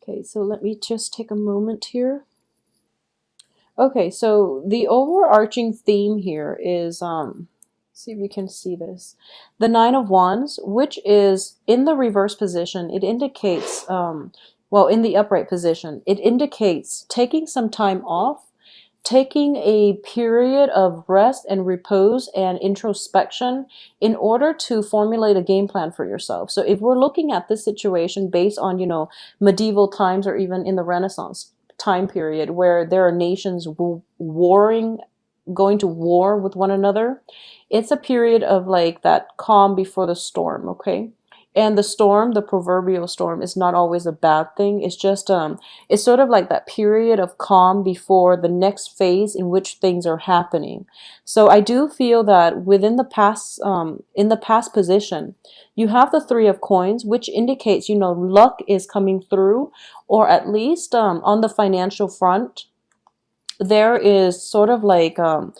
Okay, so let me just take a moment here. Okay, so the overarching theme here is see if you can see this. The Nine of Wands, which is in the reverse position, it indicates well, in the upright position, it indicates taking some time off, taking a period of rest and repose and introspection in order to formulate a game plan for yourself. So if we're looking at this situation based on, medieval times or even in the Renaissance time period where there are nations warring, going to war with one another, it's a period of like that calm before the storm, okay? And the storm, the proverbial storm, is not always a bad thing. It's just it's sort of like that period of calm before the next phase in which things are happening. So I do feel that within the past, in the past position, you have the Three of Coins, which indicates, luck is coming through, or at least on the financial front, there is sort of like a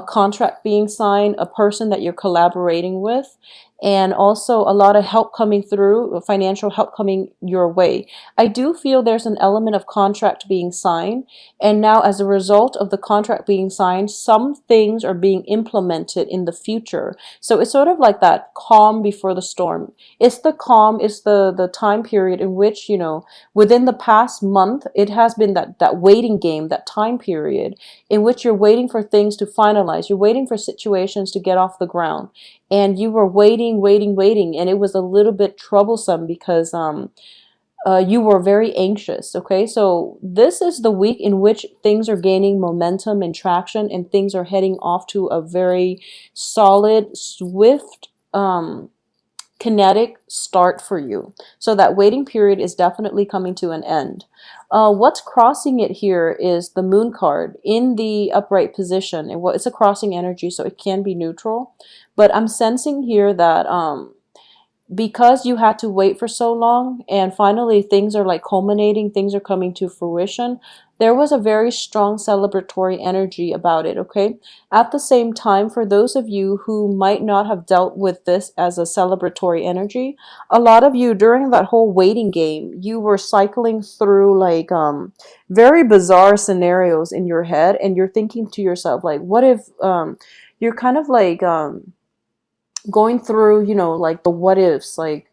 contract being signed, a person that you're collaborating with, and also a lot of help coming through, financial help coming your way. I do feel there's an element of contract being signed, and now as a result of the contract being signed, some things are being implemented in the future. So it's sort of like that calm before the storm. It's the calm, it's the time period in which, within the past month, it has been that waiting game, that time period in which you're waiting for things to finalize. You're waiting for situations to get off the ground. And you were waiting, and it was a little bit troublesome because you were very anxious. Okay, so this is the week in which things are gaining momentum and traction, and things are heading off to a very solid, swift, kinetic start for you. So that waiting period is definitely coming to an end. What's crossing it here is the Moon card in the upright position. It's a crossing energy, so it can be neutral. But I'm sensing here that because you had to wait for so long and finally things are like culminating, things are coming to fruition, there was a very strong celebratory energy about it, okay? At the same time, for those of you who might not have dealt with this as a celebratory energy, a lot of you during that whole waiting game, you were cycling through like very bizarre scenarios in your head, and you're thinking to yourself like, what if you're kind of like going through, like the what ifs, like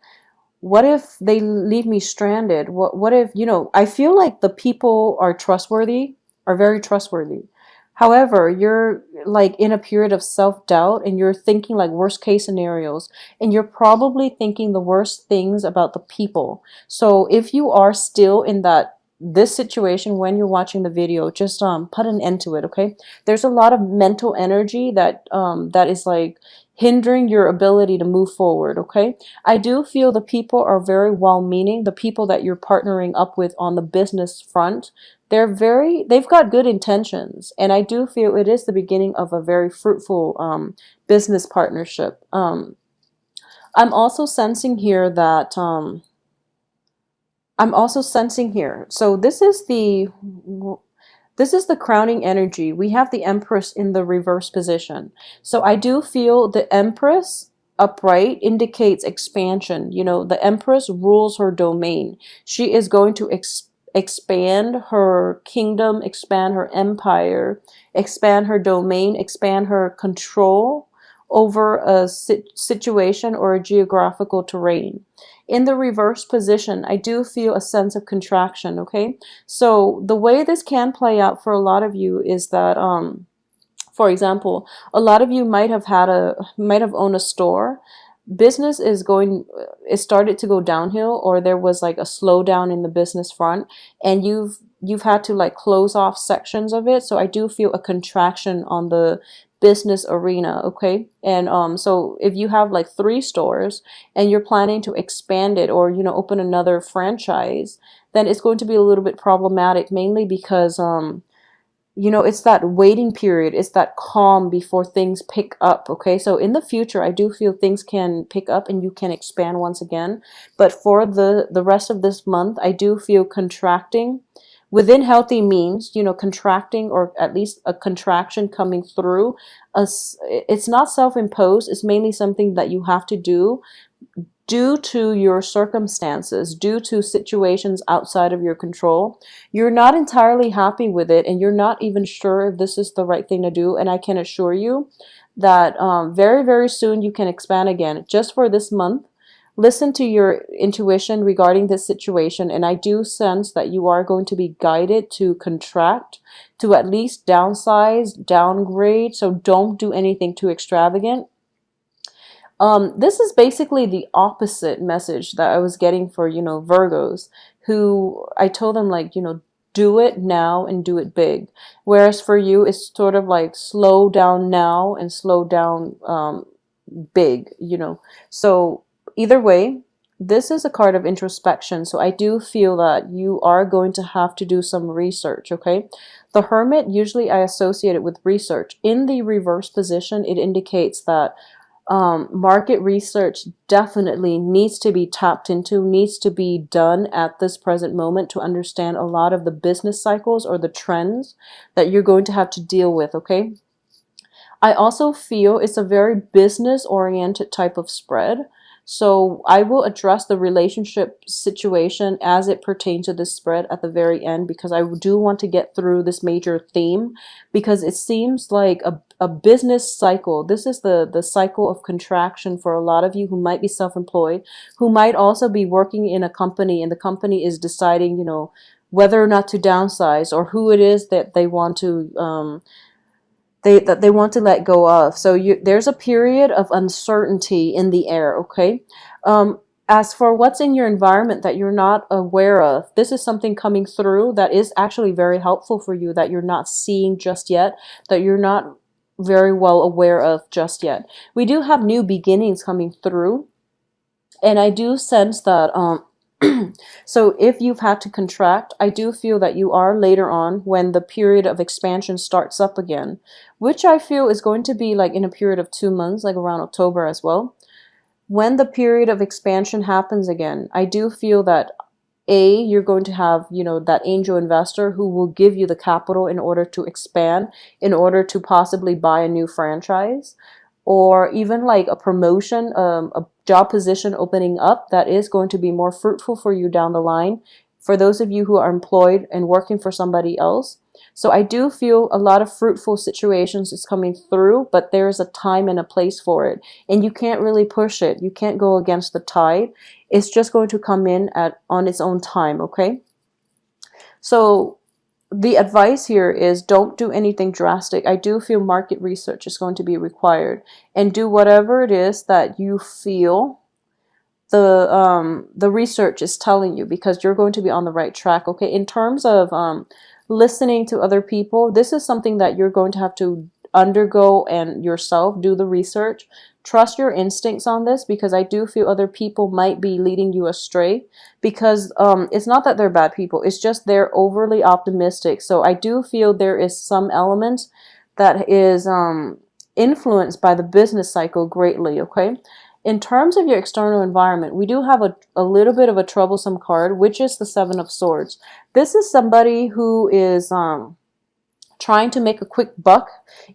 what if they leave me stranded? What if, I feel like the people are trustworthy, are very trustworthy. However, you're like in a period of self-doubt, and you're thinking like worst case scenarios, and you're probably thinking the worst things about the people. So if you are still in this situation when you're watching the video, just put an end to it, okay? There's a lot of mental energy that is like hindering your ability to move forward, okay? I do feel the people are very well-meaning. The people that you're partnering up with on the business front, they've got good intentions, and I do feel it is the beginning of a very fruitful business partnership. I'm also sensing here that so this is the crowning energy. We have the Empress in the reverse position. So I do feel the Empress upright indicates expansion. The Empress rules her domain. She is going to expand her kingdom, expand her empire, expand her domain, expand her control over a situation or a geographical terrain. In the reverse position, I do feel a sense of contraction, okay? So the way this can play out for a lot of you is that, for example, a lot of you might have owned a store. Business it started to go downhill, or there was like a slowdown in the business front, and you've had to like close off sections of it. So I do feel a contraction on the business arena, okay? And so if you have like 3 stores and you're planning to expand it, or open another franchise, then it's going to be a little bit problematic, mainly because it's that waiting period, it's that calm before things pick up, okay? So in the future, I do feel things can pick up and you can expand once again. But for the rest of this month, I do feel contracting within healthy means, contracting, or at least a contraction coming through. It's not self-imposed. It's mainly something that you have to do due to your circumstances, due to situations outside of your control, you're not entirely happy with it, and you're not even sure if this is the right thing to do. And I can assure you that very, very soon you can expand again. Just for this month, listen to your intuition regarding this situation, and I do sense that you are going to be guided to contract, to at least downsize, downgrade. So don't do anything too extravagant. This is basically the opposite message that I was getting for, Virgos, who I told them, like, do it now and do it big. Whereas for you, it's sort of like slow down now and slow down big. So either way, this is a card of introspection. So I do feel that you are going to have to do some research, okay? The Hermit, usually I associate it with research. In the reverse position, it indicates that market research definitely needs to be tapped into, needs to be done at this present moment to understand a lot of the business cycles or the trends that you're going to have to deal with, okay? I also feel it's a very business-oriented type of spread. So I will address the relationship situation as it pertains to this spread at the very end, because I do want to get through this major theme, because it seems like a business cycle. This is the cycle of contraction for a lot of you who might be self-employed, who might also be working in a company, and the company is deciding, whether or not to downsize, or who it is that they want to they want to let go of. So there's a period of uncertainty in the air, okay? As for what's in your environment that you're not aware of, this is something coming through that is actually very helpful for you, that you're not seeing just yet, that you're not very well aware of just yet. We do have new beginnings coming through, and I do sense that so if you've had to contract, I do feel that you are later on, when the period of expansion starts up again, which I feel is going to be like in a period of 2 months, like around October as well. When the period of expansion happens again, I do feel that you're going to have, that angel investor who will give you the capital in order to expand, in order to possibly buy a new franchise, or even like a promotion, a job position opening up that is going to be more fruitful for you down the line, for those of you who are employed and working for somebody else. So I do feel a lot of fruitful situations is coming through, but there's a time and a place for it, and you can't really push it. You can't go against the tide. It's just going to come in on its own time, okay? So the advice here is, don't do anything drastic. I do feel market research is going to be required, and do whatever it is that you feel the research is telling you, because you're going to be on the right track, okay? In terms of listening to other people, this is something that you're going to have to undergo and yourself do the research. Trust your instincts on this, because I do feel other people might be leading you astray, because it's not that they're bad people, it's just they're overly optimistic. So I do feel there is some element that is influenced by the business cycle greatly, okay? In terms of your external environment, we do have a little bit of a troublesome card, which is the Seven of Swords. This is somebody who is trying to make a quick buck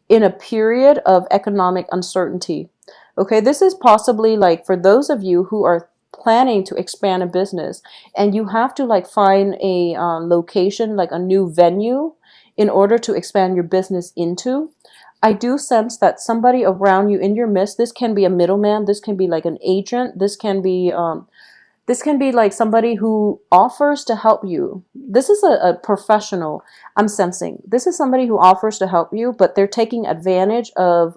in a period of economic uncertainty. Okay, this is possibly like for those of you who are planning to expand a business, and you have to like find a location, like a new venue, in order to expand your business into. I do sense that somebody around you in your midst, this can be a middleman, this can be like an agent, this can be like somebody who offers to help you. This is a professional, I'm sensing. This is somebody who offers to help you, but they're taking advantage of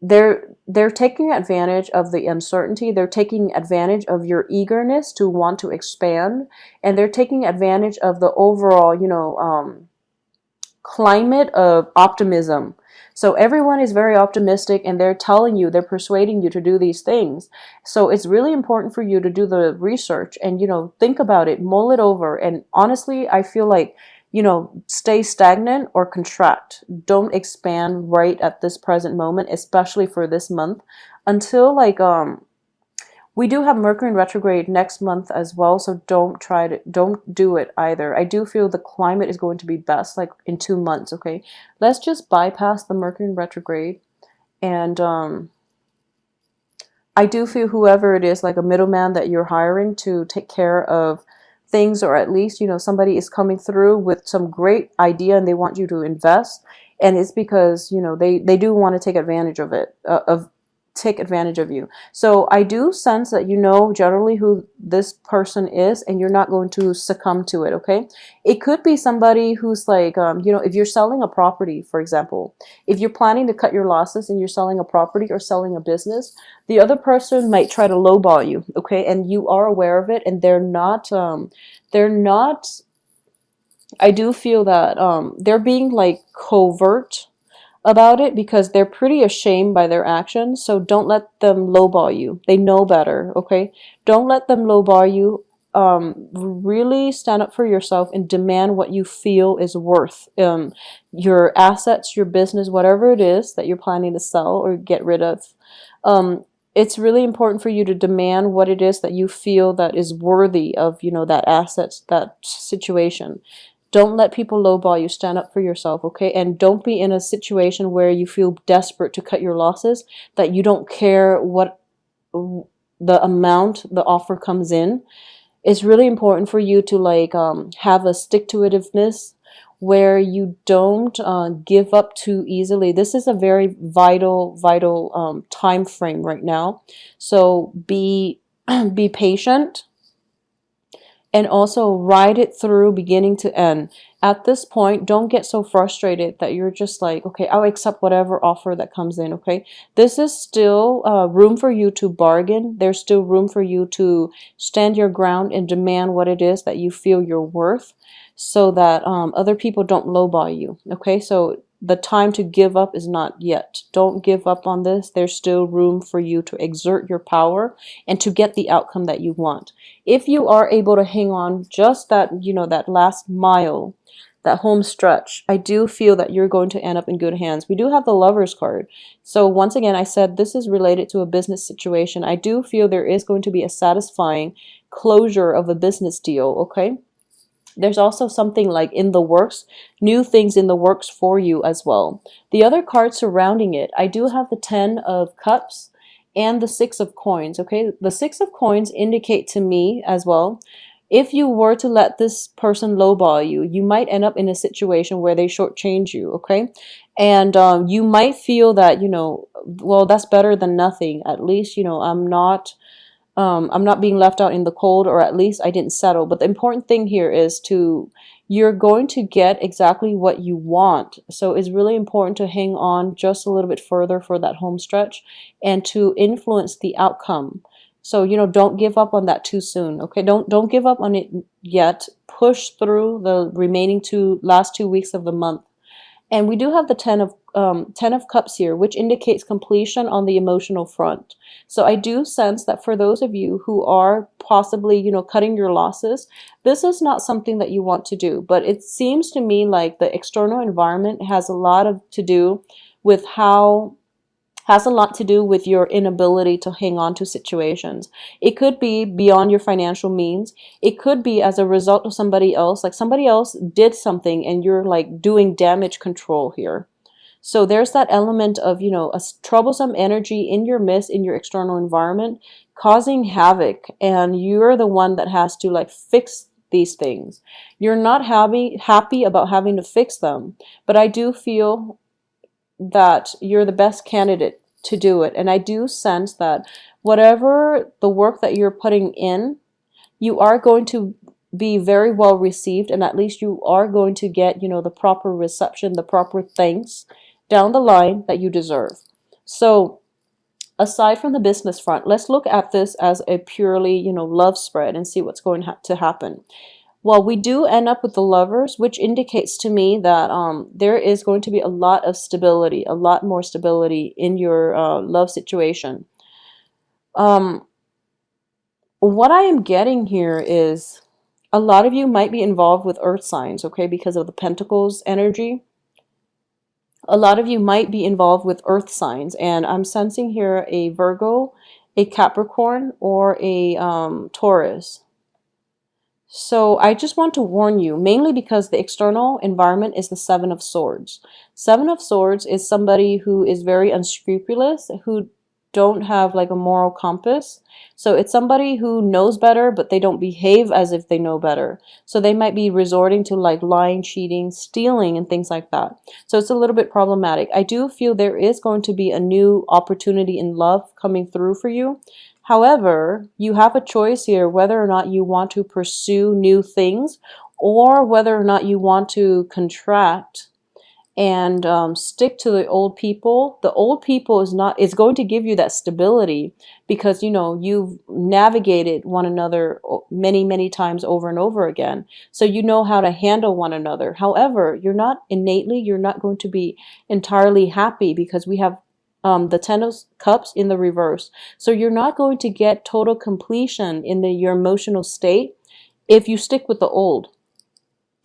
they're taking advantage of the uncertainty. They're taking advantage of your eagerness to want to expand, and they're taking advantage of the overall, climate of optimism. So everyone is very optimistic, and they're telling you, they're persuading you to do these things. So it's really important for you to do the research and, think about it, mull it over. And honestly, I feel like, stay stagnant or contract. Don't expand right at this present moment, especially for this month, until like, we do have Mercury in retrograde next month as well, so don't do it either. I do feel the climate is going to be best like in 2 months, okay? Let's just bypass the Mercury in retrograde and I do feel whoever it is, like a middleman that you're hiring to take care of things, or at least, somebody is coming through with some great idea and they want you to invest. And it's because, they do want to take advantage of it, take advantage of you. So I do sense that you know generally who this person is and you're not going to succumb to it, okay? It could be somebody who's like, if you're selling a property, for example, if you're planning to cut your losses and you're selling a property or selling a business, the other person might try to lowball you, okay? And you are aware of it, and they're not, I do feel that they're being like covert about it because they're pretty ashamed by their actions. So don't let them lowball you. They know better, okay? Don't let them lowball you. Really stand up for yourself and demand what you feel is worth. Your assets, your business, whatever it is that you're planning to sell or get rid of. It's really important for you to demand what it is that you feel that is worthy of, that asset, that situation. Don't let people lowball you. Stand up for yourself, okay? And don't be in a situation where you feel desperate to cut your losses, that you don't care what the amount the offer comes in. It's really important for you to like have a stick-to-itiveness where you don't give up too easily. This is a very vital time frame right now. So be be patient and also ride it through beginning to end. At this point, don't get so frustrated that you're just like, okay, I'll accept whatever offer that comes in, okay? This is still room for you to bargain. There's still room for you to stand your ground and demand what it is that you feel you're worth, so that other people don't lowball you, okay? So the time to give up is not yet. Don't give up on this. There's still room for you to exert your power and to get the outcome that you want. If you are able to hang on just that, that last mile, that home stretch, I do feel that you're going to end up in good hands. We do have the Lovers card. So once again, I said this is related to a business situation. I do feel there is going to be a satisfying closure of a business deal, okay? There's also something like in the works, new things in the works for you as well. The other cards surrounding it, I do have the 10 of Cups and the 6 of Coins, okay? The 6 of Coins indicate to me as well, if you were to let this person lowball you, you might end up in a situation where they shortchange you, okay? And you might feel that, well, that's better than nothing. At least, I'm not being left out in the cold, or at least I didn't settle. But the important thing here is you're going to get exactly what you want. So it's really important to hang on just a little bit further for that home stretch and to influence the outcome. So, don't give up on that too soon. Okay. Don't give up on it yet. Push through the remaining last 2 weeks of the month. And we do have the 10 of Cups here, which indicates completion on the emotional front. So I do sense that for those of you who are possibly, cutting your losses, this is not something that you want to do. But it seems to me like the external environment has a lot to do with your inability to hang on to situations. It could be beyond your financial means. It could be as a result of somebody else, like somebody else did something and you're like doing damage control here. So there's that element of, a troublesome energy in your midst, in your external environment, causing havoc, and you're the one that has to like fix these things. You're not happy about having to fix them, but I do feel that you're the best candidate to do it. And I do sense that whatever the work that you're putting in, you are going to be very well received, and at least you are going to get, the proper reception, the proper thanks down the line that you deserve. So aside from the business front, let's look at this as a purely, love spread and see what's going to happen. Well, we do end up with the Lovers, which indicates to me that there is going to be a lot of stability, a lot more stability in your love situation. What I am getting here is a lot of you might be involved with earth signs, okay, because of the Pentacles energy. A lot of you might be involved with earth signs, and I'm sensing here a Virgo, a Capricorn, or a Taurus. So I just want to warn you, mainly because the external environment is the 7 of Swords. 7 of Swords is somebody who is very unscrupulous, who don't have like a moral compass. So it's somebody who knows better, but they don't behave as if they know better. So they might be resorting to like lying, cheating, stealing, and things like that. So it's a little bit problematic. I do feel there is going to be a new opportunity in love coming through for you. However, you have a choice here whether or not you want to pursue new things or whether or not you want to contract and stick to the old people. The old people is going to give you that stability because you know you've navigated one another many times over and over again, so you know how to handle one another. However, you're not going to be entirely happy because we have the Ten of Cups in the reverse, so you're not going to get total completion in your emotional state if you stick with the old.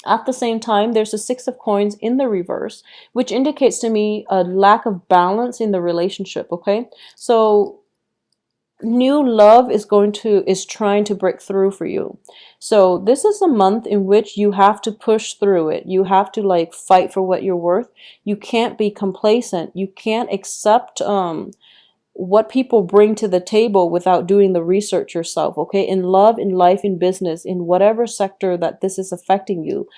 At the same time, there's a Six of Coins in the reverse, which indicates to me a lack of balance in the relationship, okay? So new love is trying to break through for you. So this is a month in which you have to push through it. You have to like fight for what you're worth. You can't be complacent. You can't accept what people bring to the table without doing the research yourself, okay? In love, in life, in business, in whatever sector that this is affecting you,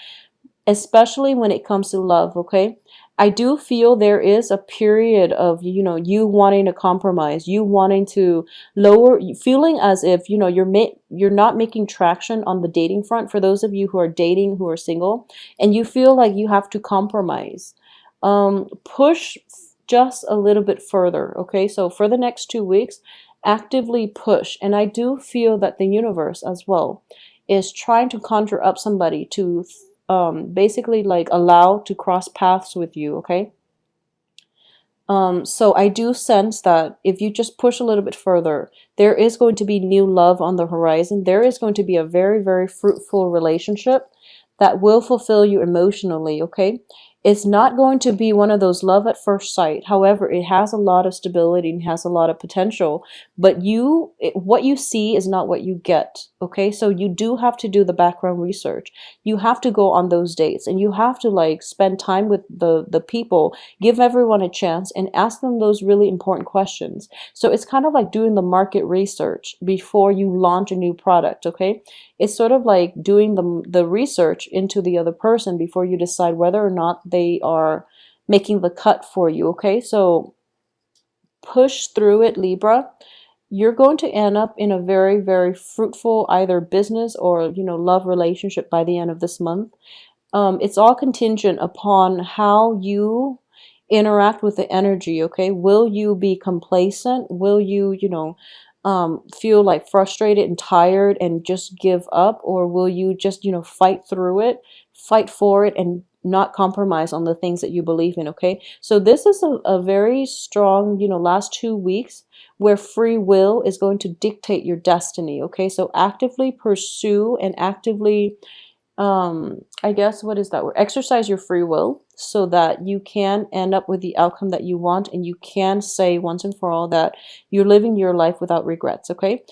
especially when it comes to love, okay? I do feel there is a period of, you know, you wanting to compromise, you wanting to lower, feeling as if, you know, you're not making traction on the dating front for those of you who are dating, who are single, and you feel like you have to compromise. Push just a little bit further, okay? So for the next 2 weeks, actively push. And I do feel that the universe as well is trying to conjure up somebody to basically like allow to cross paths with you, okay? So I do sense that if you just push a little bit further, there is going to be new love on the horizon. There is going to be a very fruitful relationship that will fulfill you emotionally, okay? It's not going to be one of those love at first sight. However, it has a lot of stability and has a lot of potential, but what you see is not what you get, okay? So you do have to do the background research. You have to go on those dates and you have to like spend time with the people, give everyone a chance and ask them those really important questions. So it's kind of like doing the market research before you launch a new product, okay? It's sort of like doing the research into the other person before you decide whether or not they are making the cut for you, okay? So push through it, Libra. You're going to end up in a very fruitful either business or, you know, love relationship by the end of this month. It's all contingent upon how you interact with the energy, okay? Will you be complacent? Will you, you know, feel like frustrated and tired and just give up? Or will you just, you know, fight through it, fight for it, and not compromise on the things that you believe in, okay? So this is a very strong, you know, last 2 weeks where free will is going to dictate your destiny, okay? So actively pursue and actively I guess, what is that word? Exercise your free will so that you can end up with the outcome that you want, and you can say once and for all that you're living your life without regrets, okay?